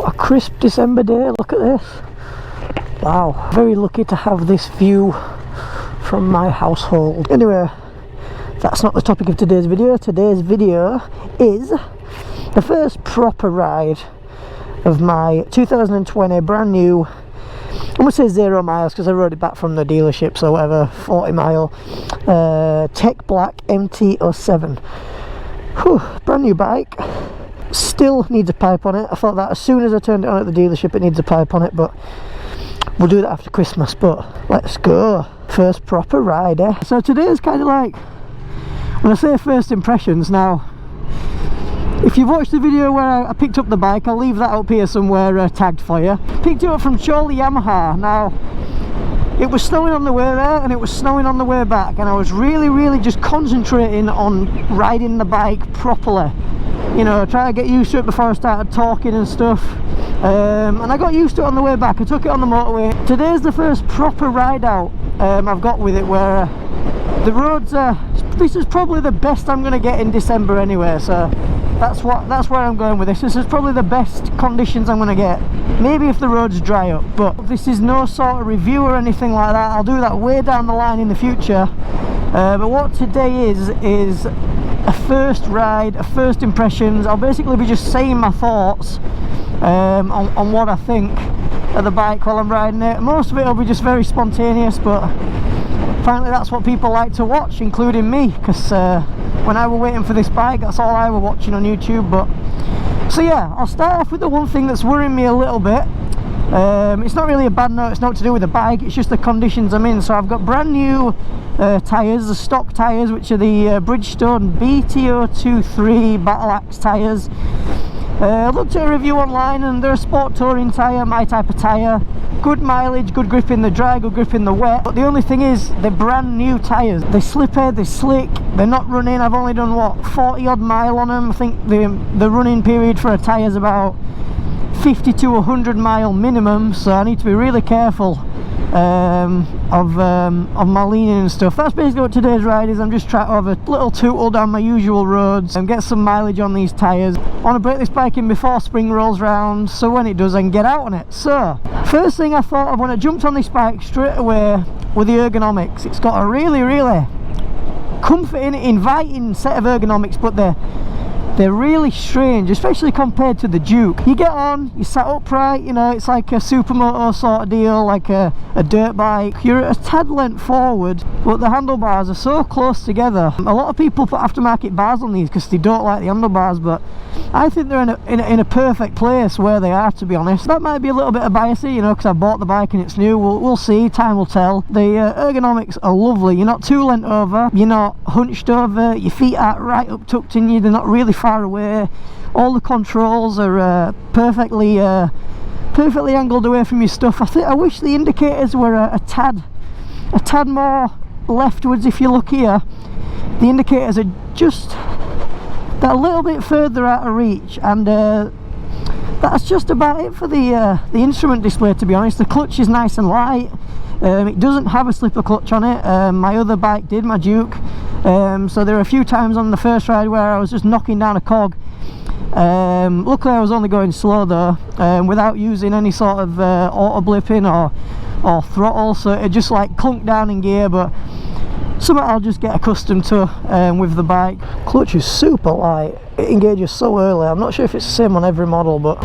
What a crisp December day, look at this. Wow, very lucky to have this view from my household. Anyway, that's not the topic of today's video. Today's video is the first proper ride of my 2020 brand new, I'm going to say 0 miles because I rode it back from the dealership, so whatever, 40 mile Tech Black MT-07. Whew, brand new bike. Still needs a pipe on it. I thought that as soon as I turned it on at the dealership it needs a pipe on it, but we'll do that after Christmas. But let's go. First proper ride, eh? So today is kind of like, when I say first impressions, now if you've watched the video where I picked up the bike, I'll leave that up here somewhere tagged for you. Picked it up from Chorley Yamaha. Now it was snowing on the way there and it was snowing on the way back, and I was really just concentrating on riding the bike properly, you know, trying to get used to it before I started talking and stuff. And I got used to it on the way back. I took it on the motorway. Today's the first proper ride out I've got with it, where the roads are, this is probably the best I'm going to get in December anyway, so that's where I'm going with this. This is probably the best conditions I'm going to get, maybe if the roads dry up, but this is no sort of review or anything like that. I'll do that way down the line in the future. But what today is a first ride, a first impressions. I'll basically be just saying my thoughts on what I think of the bike while I'm riding it. Most of it will be just very spontaneous, but apparently that's what people like to watch, including me, because when I was waiting for this bike, that's all I was watching on YouTube. But so yeah, I'll start off with the one thing that's worrying me a little bit. It's not really a bad note, it's not to do with the bike, it's just the conditions I'm in. So I've got brand new tyres, the stock tyres, which are the Bridgestone BT023 Battle Axe tyres. I looked at a review online and they're a sport touring tyre, my type of tyre. Good mileage, good grip in the dry, good grip in the wet. But the only thing is, they're brand new tyres. They're slippy, they're slick, they're not running. I've only done, what, 40 odd mile on them. I think the running period for a tyre is about 50 to 100 mile minimum, so I need to be really careful of my leaning and stuff. That's basically what today's ride is. I'm just trying to have a little tootle down my usual roads and get some mileage on these tyres. I want to break this bike in before spring rolls round, so when it does I can get out on it. So first thing I thought of when I jumped on this bike straight away were the ergonomics. It's got a really comforting, inviting set of ergonomics, but they're really strange, especially compared to the Duke. You get on, you sat upright, you know, it's like a supermoto sort of deal, like a dirt bike. You're at a tad length forward, but the handlebars are so close together. A lot of people put aftermarket bars on these because they don't like the handlebars, but I think they're in a perfect place where they are, to be honest. That might be a little bit of biasy, you know, because I bought the bike and it's new. We'll see, time will tell. The ergonomics are lovely. You're not too leant over, you're not hunched over, your feet are right up tucked in you, they're not really far away. All the controls are perfectly angled away from your stuff. I wish the indicators were a tad more leftwards. If you look here, the indicators are just a little bit further out of reach, and that's just about it for the instrument display, to be honest. The clutch is nice and light. It doesn't have a slipper clutch on it. My other bike did, my Duke. So there were a few times on the first ride where I was just knocking down a cog. Luckily I was only going slow though, without using any sort of auto blipping or throttle, so it just like clunked down in gear, but something I'll just get accustomed to with the bike. Clutch is super light, it engages so early. I'm not sure if it's the same on every model, but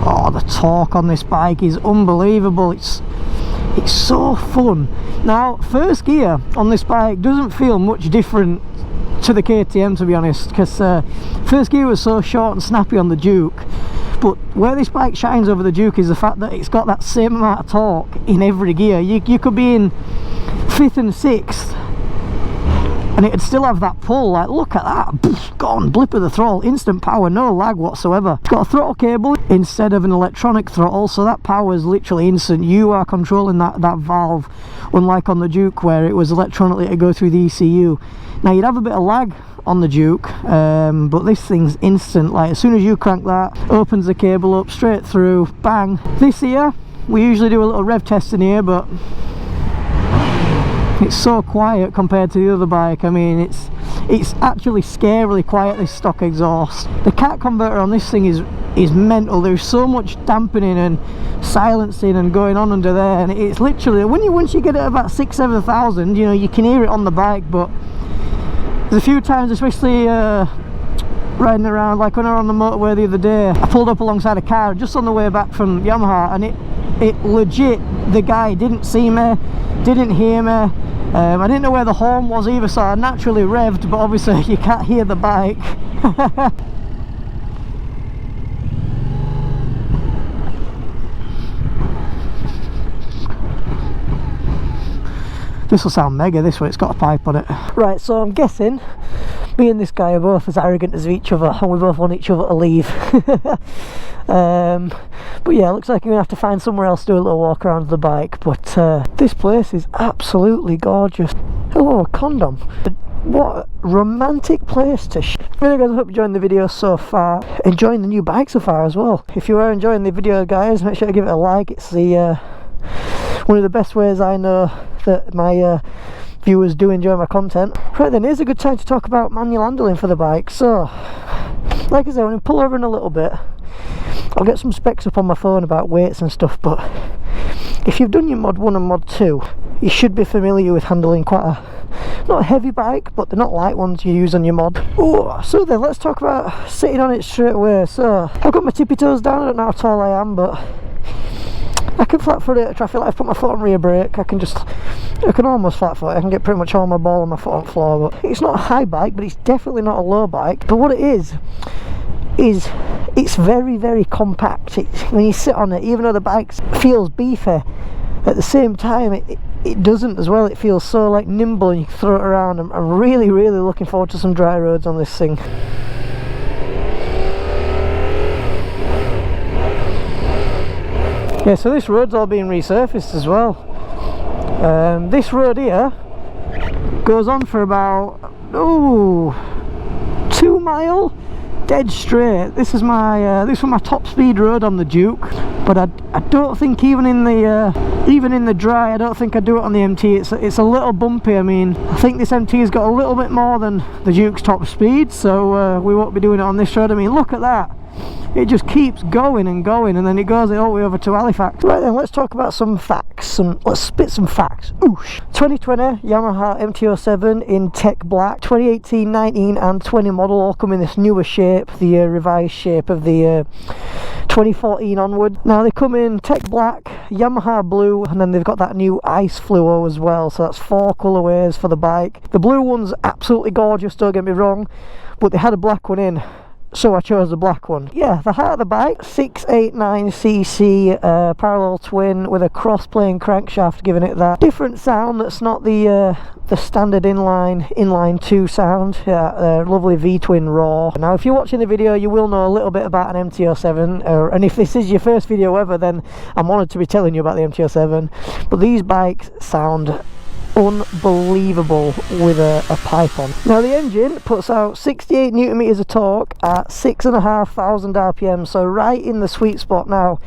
oh, the torque on this bike is unbelievable. It's so fun. Now, first gear on this bike doesn't feel much different to the KTM, to be honest, because first gear was so short and snappy on the Duke, but where this bike shines over the Duke is the fact that it's got that same amount of torque in every gear. You could be in 5th and 6th and it'd still have that pull. Like, look at that, gone, blip of the throttle, instant power, no lag whatsoever. It's got a throttle cable instead of an electronic throttle, so that power is literally instant. You are controlling that valve, unlike on the Duke where it was electronically to go through the ECU. Now you'd have a bit of lag on the Duke, but this thing's instant. Like, as soon as you crank that, opens the cable up straight through, bang. This here, we usually do a little rev test in here, but it's so quiet compared to the other bike. I mean, it's actually scarily quiet, this stock exhaust. The cat converter on this thing is mental. There's so much dampening and silencing and going on under there, and it's literally, once you get it about 6,000-7,000, you know, you can hear it on the bike. But there's a few times, especially riding around, like when I was on the motorway the other day, I pulled up alongside a car just on the way back from Yamaha, and it legit, the guy didn't see me, didn't hear me. I didn't know where the horn was either, so I naturally revved, but obviously you can't hear the bike. This will sound mega this way, it's got a pipe on it. Right, so I'm guessing me and this guy are both as arrogant as each other, and we both want each other to leave. But yeah, looks like I'm gonna have to find somewhere else to do a little walk around the bike. But this place is absolutely gorgeous. Hello, a condom. What a romantic place to Anyway guys, I hope you enjoyed the video so far, enjoying the new bike so far as well. If you are enjoying the video guys, make sure to give it a like. It's the one of the best ways I know that my viewers do enjoy my content. Right then, here's a good time to talk about manual handling for the bike. So like I said, I'm going to pull over in a little bit. I'll get some specs up on my phone about weights and stuff, but if you've done your mod 1 and mod 2, you should be familiar with handling quite a, not a heavy bike, but they're not light ones you use on your mod. Oh, so then let's talk about sitting on it straight away. So I've got my tippy toes down, I don't know how tall I am, but I can flat foot it at traffic light. I've put my foot on rear brake. I can almost flat foot it. I can get pretty much all my ball on my foot on floor. But it's not a high bike, but it's definitely not a low bike. But what it is it's very, very compact. When you sit on it, even though the bike feels beefy, at the same time it doesn't as well. It feels so like nimble, and you can throw it around. I'm really, really looking forward to some dry roads on this thing. Yeah, so this road's all being resurfaced as well. This road here goes on for about 2 mile dead straight. This is my this was my top speed road on the Duke, but I don't think even in the dry, I don't think I'd do it on the MT. It's a little bumpy. I mean, I think this MT's got a little bit more than the Duke's top speed, so we won't be doing it on this road. I mean, look at that. It just keeps going and going, and then it goes all the way over to Halifax. Right then, let's talk about some facts. Let's spit some facts. Oosh. 2020 Yamaha MT-07 in Tech Black. 2018, 19 and 20 model all come in this newer shape, the revised shape of the 2014 onward. Now they come in Tech Black, Yamaha Blue, and then they've got that new Ice Fluo as well. So that's 4 colourways for the bike. The blue one's absolutely gorgeous, don't get me wrong, but they had a black one in, so I chose the black one. Yeah, the heart of the bike, 689cc parallel twin with a cross-plane crankshaft, giving it that different sound that's not the standard inline 2 sound. Yeah, lovely V-twin raw. Now if you're watching the video, you will know a little bit about an MT-07, and if this is your first video ever, then I'm honoured to be telling you about the MT-07. But these bikes sound unbelievable with a pipe on. Now the engine puts out 68 newton meters of torque at 6,500 RPM, so right in the sweet spot. Now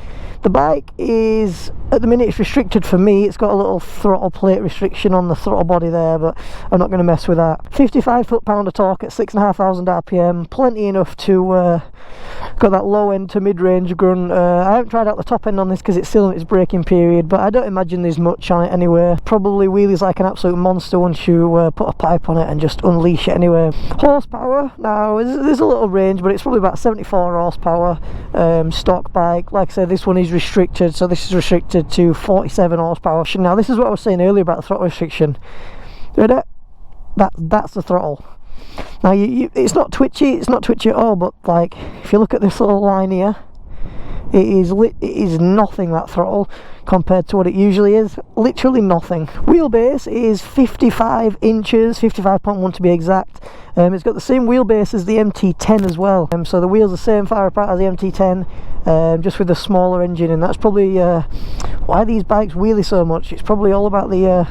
the bike is, at the minute it's restricted for me, it's got a little throttle plate restriction on the throttle body there, but I'm not going to mess with that. 55 foot-pound of torque at 6,500 RPM, plenty enough to got that low end to mid-range grunt. I haven't tried out the top end on this because it's still in its braking period, but I don't imagine there's much on it anyway. Probably wheelies like an absolute monster once you put a pipe on it and just unleash it anyway. Horsepower, now there's a little range, but it's probably about 74 horsepower. Stock bike, like I said, this one is restricted, so this is restricted to 47 horsepower. Now this is what I was saying earlier about the throttle restriction. That's the throttle. Now it's not twitchy at all, but like if you look at this little line here, it is nothing, that throttle, compared to what it usually is. Literally nothing. Wheelbase is 55 inches, 55.1 to be exact. It's got the same wheelbase as the MT-10 as well, so the wheels are the same far apart as the MT-10, just with a smaller engine, and that's probably why these bikes wheelie so much. It's probably all about the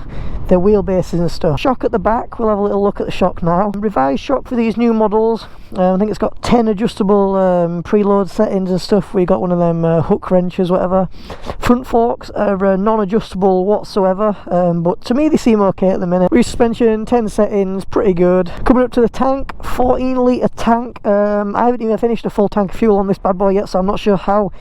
their wheelbases and stuff. Shock at the back, we'll have a little look at the shock now. Revised shock for these new models. I think it's got 10 adjustable preload settings and stuff. We got one of them hook wrenches, whatever. Front forks are non-adjustable whatsoever, but to me they seem okay at the minute. Rear suspension, 10 settings, pretty good. Coming up to the tank, 14 litre tank. I haven't even finished a full tank of fuel on this bad boy yet, so I'm not sure how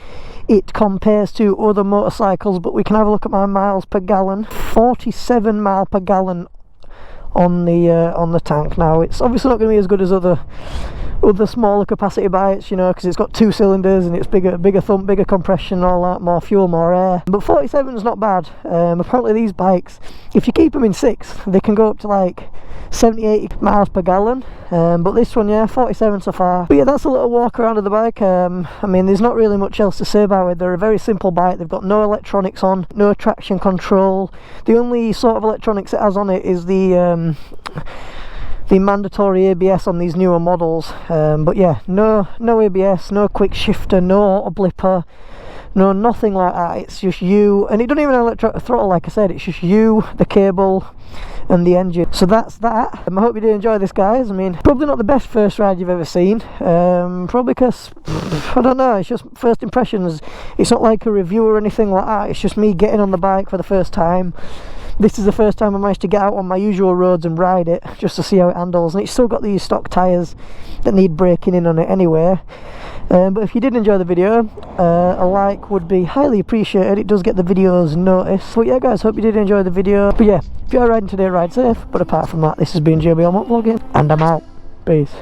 it compares to other motorcycles, but we can have a look at my miles per gallon. 47 mile per gallon on the tank. Now it's obviously not going to be as good as other smaller capacity bikes, you know, because it's got 2 cylinders and it's bigger thump, bigger compression, all that, more fuel, more air. But 47 is not bad. Apparently these bikes, if you keep them in 6, they can go up to like 70-80 miles per gallon, but this one, yeah, 47 so far. But yeah, that's a little walk around of the bike. I mean, there's not really much else to say about it. They're a very simple bike. They've got no electronics on, no traction control. The only sort of electronics it has on it is the mandatory ABS on these newer models, but yeah, no ABS, no quick shifter, no auto blipper, no nothing like that. It's just you, and it doesn't even have electric throttle, like I said. It's just you, the cable and the engine. So that's that. I hope you do enjoy this, guys. I mean, probably not the best first ride you've ever seen, probably because I don't know, it's just first impressions. It's not like a review or anything like that. It's just me getting on the bike for the first time. This is the first time I managed to get out on my usual roads and ride it, just to see how it handles. And it's still got these stock tyres that need breaking in on it anyway. But if you did enjoy the video, a like would be highly appreciated. It does get the videos noticed. But yeah, guys, hope you did enjoy the video. But yeah, if you're riding today, ride safe. But apart from that, this has been JB on Motovlogging, and I'm out. Peace.